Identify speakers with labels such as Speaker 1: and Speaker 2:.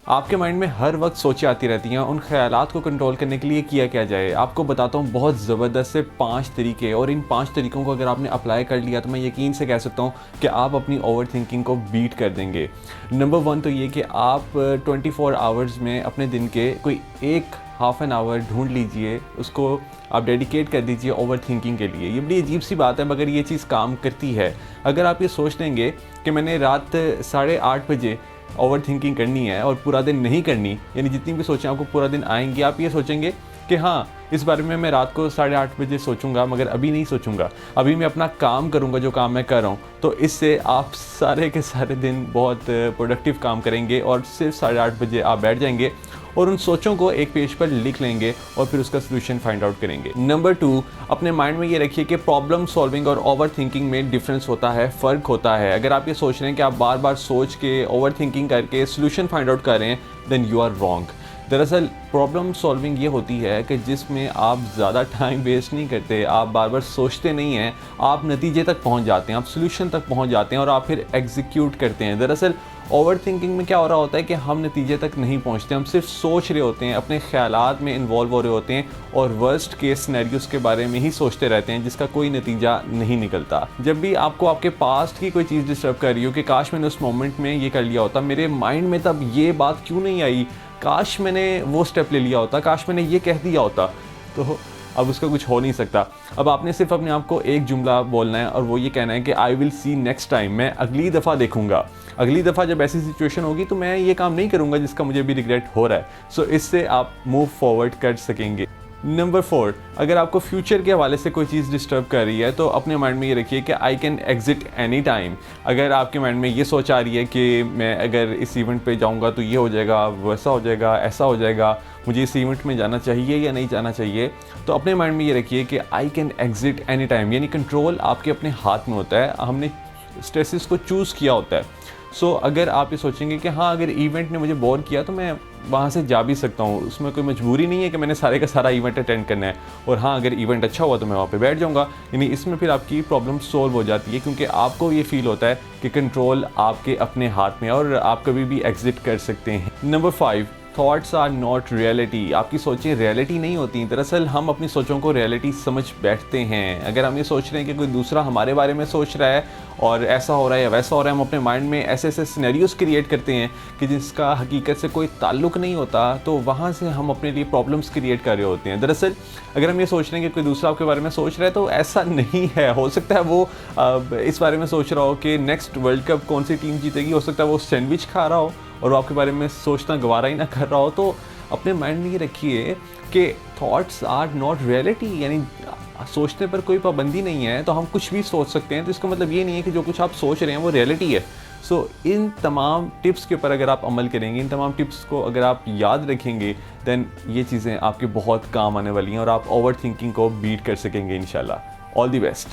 Speaker 1: आपके माइंड में हर वक्त सोचें आती रहती हैं, उन ख़यालात को कंट्रोल करने के लिए किया क्या जाए। आपको बताता हूँ बहुत ज़बरदस्त से 5 तरीके, और इन 5 तरीकों को अगर आपने अप्लाई कर लिया तो मैं यकीन से कह सकता हूँ कि आप अपनी ओवर थिंकिंग को बीट कर देंगे। नंबर 1 तो ये कि आप 24 आवर्स में अपने दिन के कोई एक हाफ एन आवर ढूंढ लीजिए, उसको आप डेडिकेट कर दीजिए ओवर थिंकिंग के लिए। ये बड़ी अजीब सी बात है मगर ये चीज़ काम करती है। अगर आप ये सोच लेंगे कि मैंने रात 8:30 बजे ओवर थिंकिंग करनी है और पूरा दिन नहीं करनी, यानी जितनी भी सोचें आपको पूरा दिन आएंगी, आप ये सोचेंगे कि हाँ इस बारे में मैं रात को 8:30 बजे सोचूंगा मगर अभी नहीं सोचूंगा, अभी मैं अपना काम करूंगा जो काम मैं कर रहा हूँ। तो इससे आप सारे के सारे दिन बहुत प्रोडक्टिव काम करेंगे और सिर्फ 8:30 बजे आप बैठ जाएंगे और उन सोचों को एक पेज पर लिख लेंगे और फिर उसका सोल्यूशन फाइंड आउट करेंगे। नंबर 2, अपने माइंड में ये रखिए कि प्रॉब्लम सॉल्विंग और ओवर थिंकिंग में डिफरेंस होता है, फ़र्क होता है। अगर आप ये सोच रहे हैं कि आप बार बार सोच के ओवर थिंकिंग करके सोल्यूशन फाइंड आउट कर रहे हैं, देन यू आर रॉन्ग। दरअसल प्रॉब्लम सॉल्विंग ये होती है कि जिसमें आप ज़्यादा टाइम वेस्ट नहीं करते, आप बार बार सोचते नहीं हैं, आप नतीजे तक पहुंच जाते हैं, आप सोल्यूशन तक पहुंच जाते हैं और आप फिर एग्जीक्यूट करते हैं। दरअसल ओवर थिंकिंग में क्या हो रहा होता है कि हम नतीजे तक नहीं पहुंचते, हम सिर्फ सोच रहे होते हैं, अपने ख्यालात में इन्वॉल्व हो रहे होते हैं और वर्स्ट केस सिनेरियोस के बारे में ही सोचते रहते हैं जिसका कोई नतीजा नहीं निकलता। जब भी आपको आपके पास्ट की कोई चीज़ डिस्टर्ब कर रही हो कि काश मैंने उस मोमेंट में ये कर लिया होता, मेरे माइंड में तब ये बात क्यों नहीं आई, काश मैंने वो स्टेप ले लिया होता, काश मैंने ये कह दिया होता, तो अब उसका कुछ हो नहीं सकता। अब आपने सिर्फ अपने आप को एक जुमला बोलना है और वो ये कहना है कि I will see next time, मैं अगली दफ़ा देखूंगा, अगली दफ़ा जब ऐसी सिचुएशन होगी तो मैं ये काम नहीं करूंगा जिसका मुझे भी रिग्रेट हो रहा है। सो इससे आप मूव फॉरवर्ड कर सकेंगे। नंबर 4, अगर आपको फ्यूचर के हवाले से कोई चीज़ डिस्टर्ब कर रही है तो अपने माइंड में ये रखिए कि I can exit any time. अगर आपके माइंड में ये सोच आ रही है कि मैं अगर इस इवेंट पे जाऊंगा तो ये हो जाएगा, वैसा हो जाएगा, ऐसा हो जाएगा, मुझे इस इवेंट में जाना चाहिए या नहीं जाना चाहिए, तो अपने माइंड में ये रखिए कि I can exit any time, यानी कंट्रोल आपके अपने हाथ में होता है, हमने स्ट्रेसेस को चूज़ किया होता है। सो अगर आप ये सोचेंगे कि हाँ अगर इवेंट ने मुझे बोर किया तो मैं वहाँ से जा भी सकता हूँ, उसमें कोई मजबूरी नहीं है कि मैंने सारे का सारा इवेंट अटेंड करना है, और हाँ अगर इवेंट अच्छा हुआ तो मैं वहाँ पे बैठ जाऊँगा, यानी इसमें फिर आपकी प्रॉब्लम सोल्व हो जाती है क्योंकि आपको ये फील होता है कि कंट्रोल आपके अपने हाथ में है और आप कभी भी एग्जिट कर सकते हैं। Number 5, thoughts are not reality. आपकी सोचें रियलिटी नहीं होती, दरअसल हम अपनी सोचों को रियलिटी समझ बैठते हैं। अगर हम ये सोच रहे हैं कि कोई दूसरा हमारे बारे में सोच रहा है और ऐसा हो रहा है या वैसा हो रहा है, हम अपने माइंड में ऐसे ऐसे सिनेरियोस क्रिएट करते हैं कि जिसका हकीकत से कोई ताल्लुक नहीं होता, तो वहाँ से हम अपने लिए प्रॉब्लम्स क्रिएट कर रहे होते हैं। दरअसल अगर हम ये सोच रहे हैं कि कोई दूसरा आपके बारे में सोच रहा है तो ऐसा नहीं है। हो सकता है वो इस बारे में सोच रहा हो कि नेक्स्ट वर्ल्ड कप कौन सी टीम जीतेगी, हो सकता है वो सैंडविच खा रहा हो और वो आपके बारे में सोचना गवारा ही ना कर रहा हो। तो अपने माइंड में ये रखिए कि थॉट्स आर नॉट रियलिटी, यानी सोचने पर कोई पाबंदी नहीं है, तो हम कुछ भी सोच सकते हैं, तो इसका मतलब ये नहीं है कि जो कुछ आप सोच रहे हैं वो रियलिटी है। सो इन तमाम टिप्स के ऊपर अगर आप अमल करेंगे, इन तमाम टिप्स को अगर आप याद रखेंगे, देन ये चीज़ें आपके बहुत काम आने वाली हैं और आप ओवर थिंकिंग को बीट कर सकेंगे इंशाल्लाह। All the best.